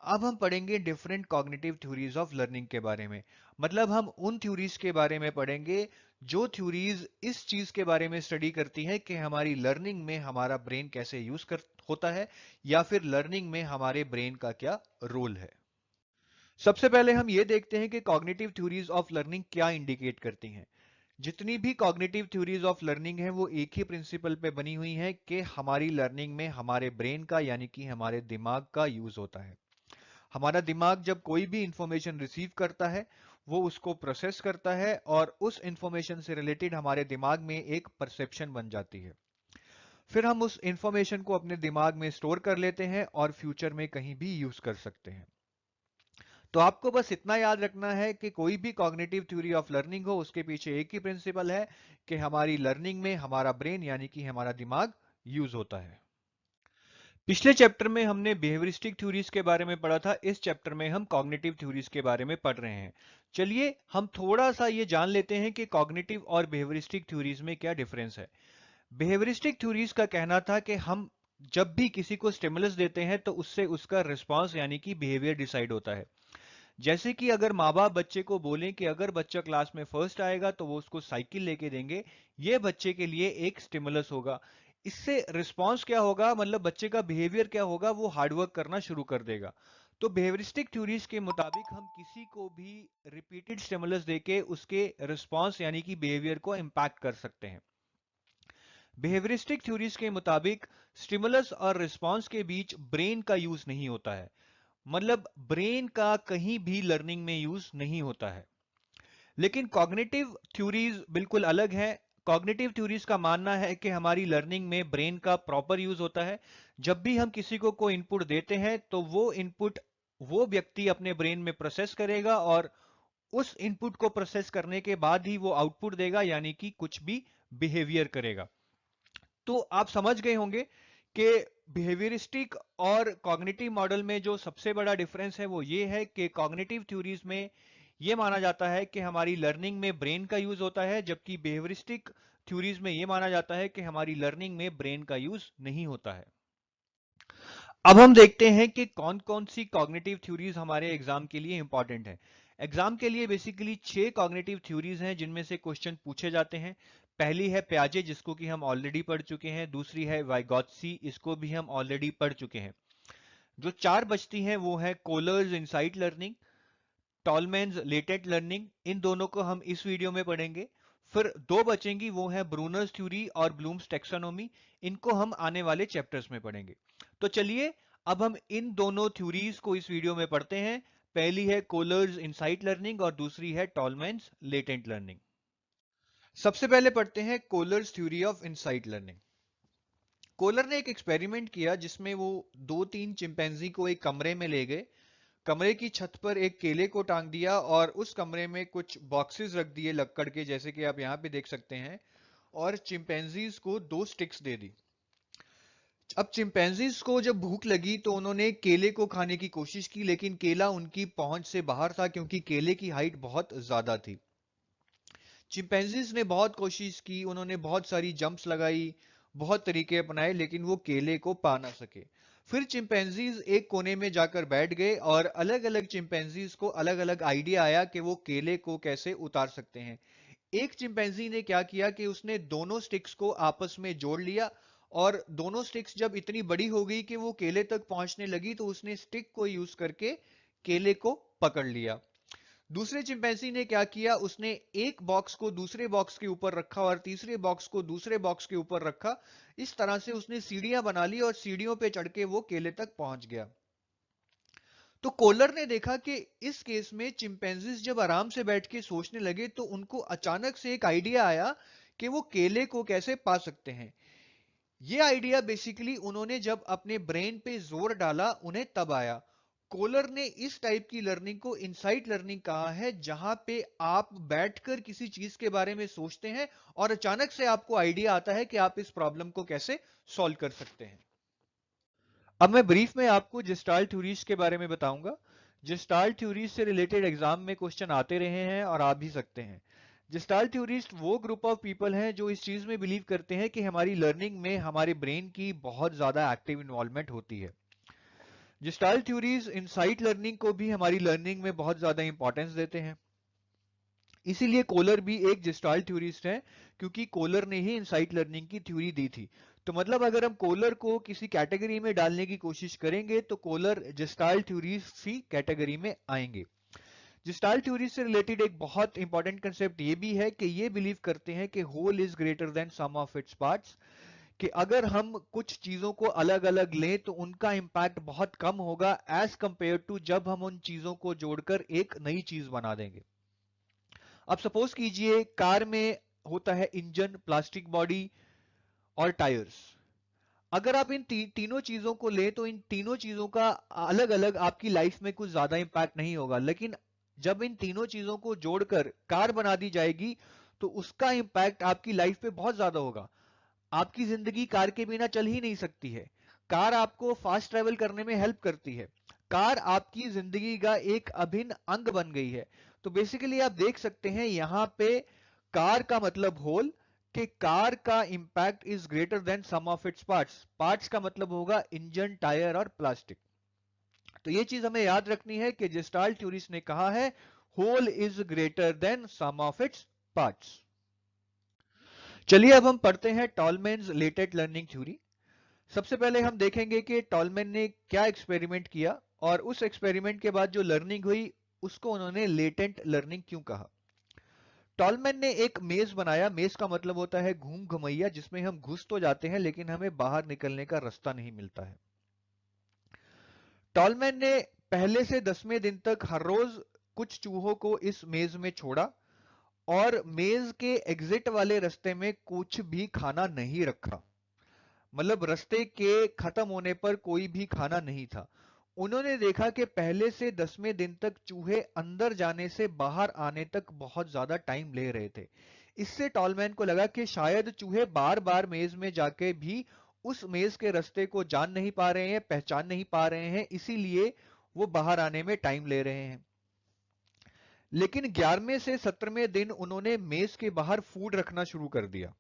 अब हम पढ़ेंगे different cognitive theories of learning के बारे में। मतलब हम उन थ्योरीज के बारे में पढ़ेंगे जो थ्योरीज इस चीज के बारे में स्टडी करती हैं कि हमारी लर्निंग में हमारा ब्रेन कैसे यूज कर होता है या फिर लर्निंग में हमारे ब्रेन का क्या रोल है। सबसे पहले हम ये देखते हैं कि कॉग्निटिव थ्योरीज ऑफ लर्निंग क्या इंडिकेट करती हैं। जितनी भी कॉग्निटिव थ्योरीज ऑफ लर्निंग है वो एक ही प्रिंसिपल पे बनी हुई है कि हमारी लर्निंग में हमारे ब्रेन का यानी कि हमारे दिमाग का यूज होता है। हमारा दिमाग जब कोई भी इंफॉर्मेशन रिसीव करता है वो उसको प्रोसेस करता है और उस इंफॉर्मेशन से रिलेटेड हमारे दिमाग में एक परसेप्शन बन जाती है। फिर हम उस इंफॉर्मेशन को अपने दिमाग में स्टोर कर लेते हैं और फ्यूचर में कहीं भी यूज कर सकते हैं। तो आपको बस इतना याद रखना है कि कोई भी कॉग्निटिव थ्योरी ऑफ लर्निंग हो उसके पीछे एक ही प्रिंसिपल है कि हमारी लर्निंग में हमारा ब्रेन यानी कि हमारा दिमाग यूज होता है। पिछले चैप्टर में हमने बिहेवियरिस्टिक थ्योरीज के बारे में पढ़ा था। इस चैप्टर में हम कॉग्निटिव थ्योरीज के बारे में पढ़ रहे हैं। चलिए हम थोड़ा सा ये जान लेते हैं कि कॉग्निटिव और बिहेवियरिस्टिक थ्योरीज में क्या डिफरेंस है। बिहेवियरिस्टिक थ्योरीज का कहना था कि हम जब भी किसी को स्टिमुलस देते हैं तो उससे उसका रिस्पॉन्स यानी कि बिहेवियर डिसाइड होता है। जैसे कि अगर माँ बाप बच्चे को बोलें कि अगर बच्चा क्लास में फर्स्ट आएगा तो वो उसको साइकिल लेके देंगे, ये बच्चे के लिए एक स्टिमुलस होगा। इससे रिस्पॉन्स क्या होगा, मतलब बच्चे का बिहेवियर क्या होगा, वो हार्डवर्क करना शुरू कर देगा। तो बिहेवियरिस्टिक थ्योरीज के मुताबिक हम किसी को भी रिपीटेड स्टिमुलस देके उसके रिस्पॉन्स यानी कि बिहेवियर को इम्पैक्ट कर सकते हैं। बिहेवियरिस्टिक थ्योरीज के मुताबिक स्टिमुलस और रिस्पॉन्स के बीच ब्रेन का यूज नहीं होता है। मतलब ब्रेन का कहीं भी लर्निंग में यूज नहीं होता है। लेकिन कॉग्निटिव थ्योरीज बिल्कुल अलग है। कॉग्निटिव थ्योरीज का मानना है कि हमारी लर्निंग में ब्रेन का प्रॉपर यूज होता है। जब भी हम किसी को कोई इनपुट देते हैं तो वो इनपुट वो व्यक्ति अपने ब्रेन में प्रोसेस करेगा और उस इनपुट को प्रोसेस करने के बाद ही वो आउटपुट देगा यानी कि कुछ भी बिहेवियर करेगा। तो आप समझ गए होंगे कि बिहेवियरिस्टिक और कॉग्निटिव मॉडल में जो सबसे बड़ा डिफरेंस है वो ये है कि कॉग्निटिव थ्योरीज में ये माना जाता है कि हमारी लर्निंग में ब्रेन का यूज होता है, जबकि बिहेवियरिस्टिक थ्योरीज में ये माना जाता है कि हमारी लर्निंग में ब्रेन का यूज नहीं होता है। अब हम देखते हैं कि कौन कौन सी कॉग्निटिव थ्योरीज हमारे एग्जाम के लिए इंपॉर्टेंट है। एग्जाम के लिए बेसिकली 6 कॉग्निटिव थ्योरीज हैं जिनमें से क्वेश्चन पूछे जाते हैं। पहली है प्याजे जिसको कि हम ऑलरेडी पढ़ चुके हैं। दूसरी है वाइगॉत्सी, इसको भी हम ऑलरेडी पढ़ चुके हैं। जो 4 बचती हैं वो है कोलर्स इनसाइट लर्निंग, टॉलमैन्स लेटेंट लर्निंग। इन दोनों को हम इस वीडियो में पढ़ेंगे। फिर 2 बचेंगी, वो है ब्रूनर्स थ्योरी और ब्लूम्स टैक्सोनॉमी। इनको हम आने वाले चैप्टर्स में पढ़ेंगे। तो चलिए अब हम इन दोनों थ्योरीज को इस वीडियो में पढ़ते हैं। पहली है कोलर्स इनसाइट लर्निंग और दूसरी है टॉलमैन्स लेटेंट लर्निंग। सबसे पहले पढ़ते हैं Kohler's theory of insight learning. Kohler ने एक एक्सपेरिमेंट किया जिसमें वो 2-3 चिंपैंजी को एक कमरे में ले गए। कमरे की छत पर एक केले को टांग दिया और उस कमरे में कुछ बॉक्सेस रख दिए लक्कड़ के, जैसे कि आप यहाँ पे देख सकते हैं, और चिंपैंजीज को 2 स्टिक्स दे दी। अब चिंपैंजीज को जब भूख लगी तो उन्होंने केले को खाने की कोशिश की, लेकिन केला उनकी पहुंच से बाहर था क्योंकि केले की हाइट बहुत ज्यादा थी। चिंपैंजीज ने बहुत कोशिश की, उन्होंने बहुत सारी जंप्स लगाई, बहुत तरीके अपनाए, लेकिन वो केले को पा ना सके। फिर चिंपैंजीज एक कोने में जाकर बैठ गए और अलग अलग चिंपैंजीज को अलग अलग आइडिया आया कि वो केले को कैसे उतार सकते हैं। एक चिंपैंजी ने क्या किया कि उसने दोनों स्टिक्स को आपस में जोड़ लिया और दोनों स्टिक्स जब इतनी बड़ी हो गई कि वो केले तक पहुंचने लगी तो उसने स्टिक को यूज करके केले को पकड़ लिया। दूसरे चिंपैंजी ने क्या किया, उसने एक बॉक्स को दूसरे बॉक्स के ऊपर रखा और तीसरे बॉक्स को दूसरे बॉक्स के ऊपर रखा। इस तरह से उसने सीढ़ियां बना ली और सीढ़ियों पे चढ़ के वो केले तक पहुंच गया। तो कोलर ने देखा कि इस केस में चिंपैंजीज जब आराम से बैठ के सोचने लगे तो उनको अचानक से एक आइडिया आया कि वो केले को कैसे पा सकते हैं। ये आइडिया बेसिकली उन्होंने जब अपने ब्रेन पे जोर डाला उन्हें तब आया। कोलर ने इस टाइप की लर्निंग को इनसाइट लर्निंग कहा है, जहां पे आप बैठकर किसी चीज के बारे में सोचते हैं और अचानक से आपको आइडिया आता है कि आप इस प्रॉब्लम को कैसे सॉल्व कर सकते हैं। अब मैं ब्रीफ में आपको जेस्टाल्ट थ्योरीज के बारे में बताऊंगा। जेस्टाल्ट थ्योरीज से रिलेटेड एग्जाम में क्वेश्चन आते रहे हैं और आ भी सकते हैं। जेस्टाल्ट थ्योरिस्ट वो ग्रुप ऑफ पीपल हैं जो इस चीज में बिलीव करते हैं कि हमारी लर्निंग में हमारे ब्रेन की बहुत ज्यादा एक्टिव इन्वॉल्वमेंट होती है। जेस्टाल्ट थ्योरीज इनसाइट लर्निंग को भी हमारी लर्निंग में बहुत ज्यादा इंपॉर्टेंस देते हैं। इसीलिए कोलर भी एक जेस्टाल्ट थ्योरिस्ट है, क्योंकि कोलर ने ही इनसाइट लर्निंग की थ्योरी दी थी। तो मतलब अगर हम कोलर को किसी कैटेगरी में डालने की कोशिश करेंगे तो कोलर जेस्टाल्ट थ्योरीज की कैटेगरी में आएंगे। जेस्टाल्ट थ्योरी से रिलेटेड एक बहुत इंपॉर्टेंट कंसेप्ट ये भी है कि ये बिलीव करते हैं कि whole is greater than sum of its parts, कि अगर हम कुछ चीजों को अलग अलग लें तो उनका इंपैक्ट बहुत कम होगा एज कंपेयर टू जब हम उन चीजों को जोड़कर एक नई चीज बना देंगे। अब सपोज कीजिए कार में होता है इंजन, प्लास्टिक बॉडी और टायर्स। अगर आप इन तीनों चीजों को लें तो इन तीनों चीजों का अलग अलग आपकी लाइफ में कुछ ज्यादा इंपैक्ट नहीं होगा, लेकिन जब इन तीनों चीजों को जोड़कर कार बना दी जाएगी तो उसका इंपैक्ट आपकी लाइफ पे बहुत ज्यादा होगा। आपकी जिंदगी कार के बिना चल ही नहीं सकती है। कार आपको फास्ट ट्रेवल करने में हेल्प करती है। कार आपकी जिंदगी का एक अभिन्न अंग बन गई है। तो बेसिकली आप देख सकते हैं यहां पे कार का मतलब होल, कि कार का impact is greater than sum of its parts. Parts का मतलब होगा इंजन, टायर और प्लास्टिक। तो ये चीज हमें याद रखनी है कि जेस्टाल्ट थ्योरिस्ट ने कहा है whole is greater than sum of its parts. चलिए अब हम पढ़ते हैं टॉलमैन्स लेटेंट लर्निंग थ्योरी। सबसे पहले हम देखेंगे कि टॉलमैन ने क्या एक्सपेरिमेंट किया और उस एक्सपेरिमेंट के बाद जो लर्निंग हुई उसको उन्होंने लेटेंट लर्निंग क्यों कहा। टॉलमैन ने एक मेज बनाया। मेज का मतलब होता है घूम घुमैया, जिसमें हम घुस तो जाते हैं लेकिन हमें बाहर निकलने का रास्ता नहीं मिलता है। टॉलमैन ने पहले से 10वें दिन तक हर रोज कुछ चूहों को इस मेज में छोड़ा और मेज के एग्जिट वाले रास्ते में कुछ भी खाना नहीं रखा। मतलब रास्ते के खत्म होने पर कोई भी खाना नहीं था। उन्होंने देखा कि पहले से 10वें दिन तक चूहे अंदर जाने से बाहर आने तक बहुत ज्यादा टाइम ले रहे थे। इससे टॉलमैन को लगा कि शायद चूहे बार बार मेज में जाके भी उस मेज के रास्ते को जान नहीं पा रहे हैं, पहचान नहीं पा रहे हैं, इसीलिए वो बाहर आने में टाइम ले रहे हैं। लेकिन 11वें से 17वें दिन उन्होंने मेज के बाहर फूड रखना शुरू कर दिया।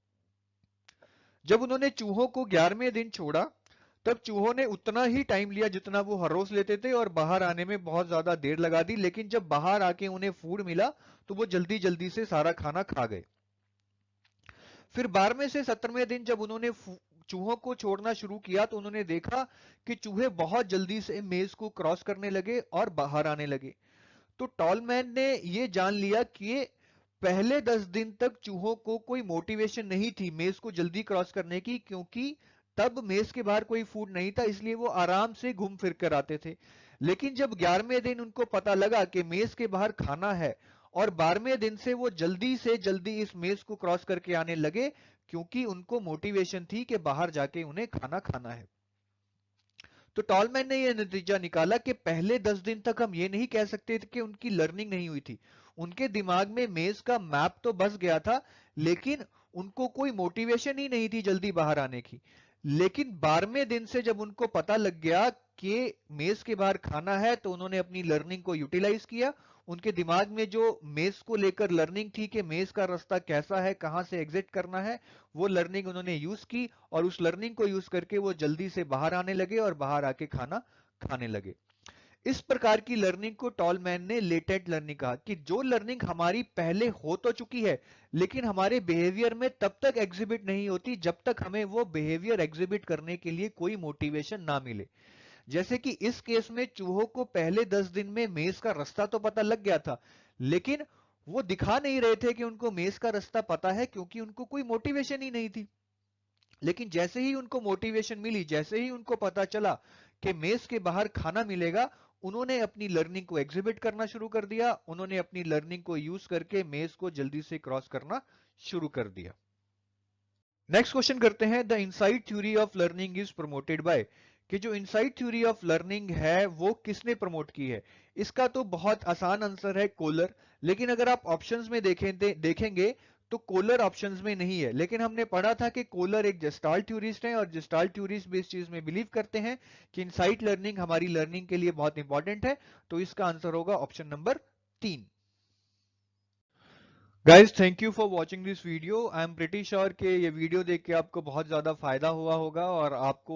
जब उन्होंने चूहों को 11वें दिन छोड़ा तब चूहों ने उतना ही टाइम लिया जितना वो हर रोज लेते थे और बाहर आने में बहुत ज्यादा देर लगा दी। लेकिन जब बाहर आके उन्हें फूड मिला तो वो जल्दी जल्दी से सारा खाना खा गए। फिर 12वें से 17वें दिन जब उन्होंने चूहों को छोड़ना शुरू किया तो उन्होंने देखा कि चूहे बहुत जल्दी से मेज को क्रॉस करने लगे और बाहर आने लगे। तो टॉलमैन ने ये जान लिया कि पहले 10 दिन तक चूहों को कोई मोटिवेशन नहीं थी मेज को जल्दी क्रॉस करने की, क्योंकि तब मेज के बाहर कोई फूड नहीं था, इसलिए वो आराम से घूम फिर कर आते थे। लेकिन जब 11वें दिन उनको पता लगा कि मेज के बाहर खाना है और 12वें दिन से वो जल्दी से जल्दी इस मेज को क्रॉस करके आने लगे, क्योंकि उनको मोटिवेशन थी कि बाहर जाके उन्हें खाना खाना है। तो टॉलमैन ने यह नतीजा निकाला कि पहले 10 दिन तक हम ये नहीं कह सकते थे कि उनकी लर्निंग नहीं हुई थी। उनके दिमाग में मेज का मैप तो बस गया था, लेकिन उनको कोई मोटिवेशन ही नहीं थी जल्दी बाहर आने की। लेकिन 12वें दिन से जब उनको पता लग गया कि मेज के बाहर खाना है तो उन्होंने अपनी लर्निंग को यूटिलाइज किया। उनके दिमाग में जो मेज को लेकर लर्निंग थी कि मेज का रास्ता कैसा है, कहां से एग्जिट करना है, वो लर्निंग उन्होंने यूज की और उस लर्निंग को यूज करके वो जल्दी से बाहर आने लगे और बाहर आके खाना खाने लगे। इस प्रकार की लर्निंग को टॉलमैन ने लेटेंट लर्निंग कहा, कि जो लर्निंग हमारी पहले हो तो चुकी है लेकिन हमारे बिहेवियर में तब तक एग्जिबिट नहीं होती जब तक हमें वो बिहेवियर एग्जिबिट करने के लिए कोई मोटिवेशन ना मिले। जैसे कि इस केस में चूहों को पहले 10 दिन में मेज का रास्ता तो पता लग गया था, लेकिन वो दिखा नहीं रहे थे कि उनको मेज का रास्ता पता है, क्योंकि उनको कोई मोटिवेशन ही नहीं थी। लेकिन जैसे ही उनको मोटिवेशन मिली, जैसे ही उनको पता चला कि मेज के बाहर खाना मिलेगा, उन्होंने अपनी लर्निंग को एग्जिबिट करना शुरू कर दिया। उन्होंने अपनी लर्निंग को यूज करके मेज को जल्दी से क्रॉस करना शुरू कर दिया। नेक्स्ट क्वेश्चन करते हैं, the insight theory of learning is promoted by, कि जो इनसाइट थ्योरी ऑफ लर्निंग है वो किसने प्रमोट की है। इसका तो बहुत आसान आंसर है कोलर, लेकिन अगर आप ऑप्शंस में देखेंगे तो कोलर ऑप्शंस में नहीं है। लेकिन हमने पढ़ा था कि कोलर एक जेस्टाल्ट थ्योरिस्ट है और जेस्टाल्ट थ्योरिस्ट भी इस चीज में बिलीव करते हैं कि इनसाइट लर्निंग हमारी लर्निंग के लिए बहुत इंपॉर्टेंट है। तो इसका आंसर होगा option number 3। Guys thank you for watching this video. I am pretty sure कि ये वीडियो देख के आपको बहुत ज्यादा फायदा हुआ होगा और आपको